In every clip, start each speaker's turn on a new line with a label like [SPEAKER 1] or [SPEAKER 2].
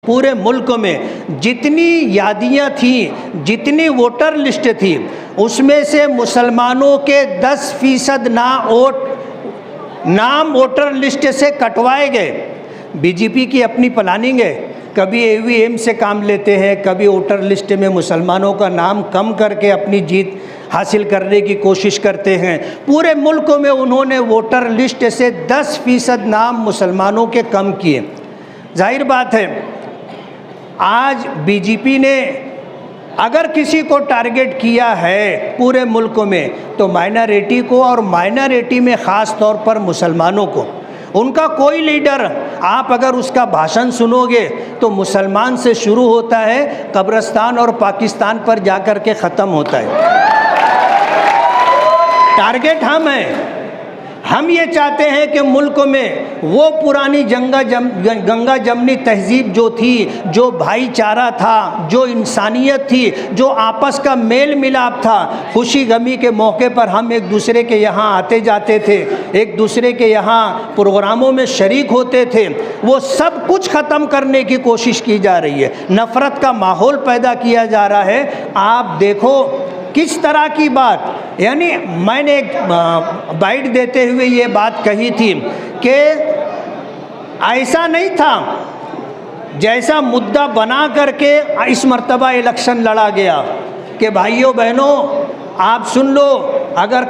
[SPEAKER 1] पूरे मुल्क में जितनी यादियाँ थी, जितनी वोटर लिस्ट थी, उसमें से मुसलमानों के 10% नाम वोटर लिस्ट से कटवाए गए। बीजेपी की अपनी प्लानिंग है, कभी ईवीएम से काम लेते हैं, कभी वोटर लिस्ट में मुसलमानों का नाम कम करके अपनी जीत हासिल करने की कोशिश करते हैं। पूरे मुल्क में उन्होंने वोटर लिस्ट से 10% नाम मुसलमानों के कम किए। जाहिर बात है, आज बीजेपी ने अगर किसी को टारगेट किया है पूरे मुल्क में तो माइनॉरिटी को, और माइनॉरिटी में ख़ास तौर पर मुसलमानों को। उनका कोई लीडर आप अगर उसका भाषण सुनोगे तो मुसलमान से शुरू होता है, कब्रिस्तान और पाकिस्तान पर जाकर के ख़त्म होता है। टारगेट हम हैं। हम ये चाहते हैं कि मुल्क में वो पुरानी गंगा जमनी तहजीब जो थी, जो भाईचारा था, जो इंसानियत थी, जो आपस का मेल मिलाप था, खुशी गमी के मौके पर हम एक दूसरे के यहाँ आते जाते थे, एक दूसरे के यहाँ प्रोग्रामों में शरीक होते थे, वो सब कुछ ख़त्म करने की कोशिश की जा रही है। नफ़रत का माहौल पैदा किया जा रहा है। आप देखो किस तरह की बात, यानी मैंने एक बाइट देते हुए ये बात कही थी कि ऐसा नहीं था जैसा मुद्दा बना करके इस मर्तबा इलेक्शन लड़ा गया कि भाइयों बहनों आप सुन लो, अगर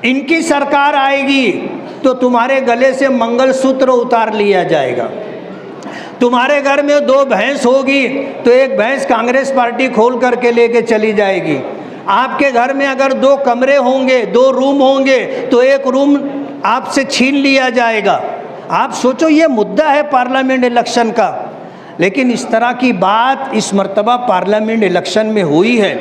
[SPEAKER 1] इनकी सरकार आएगी तो तुम्हारे गले से मंगलसूत्र उतार लिया जाएगा, तुम्हारे घर में 2 भैंस होगी तो एक भैंस कांग्रेस पार्टी खोल करके लेके चली जाएगी, आपके घर में अगर 2 कमरे होंगे, 2 रूम होंगे तो एक रूम आपसे छीन लिया जाएगा। आप सोचो, ये मुद्दा है पार्लियामेंट इलेक्शन का। लेकिन इस तरह की बात इस मर्तबा पार्लियामेंट इलेक्शन में हुई है।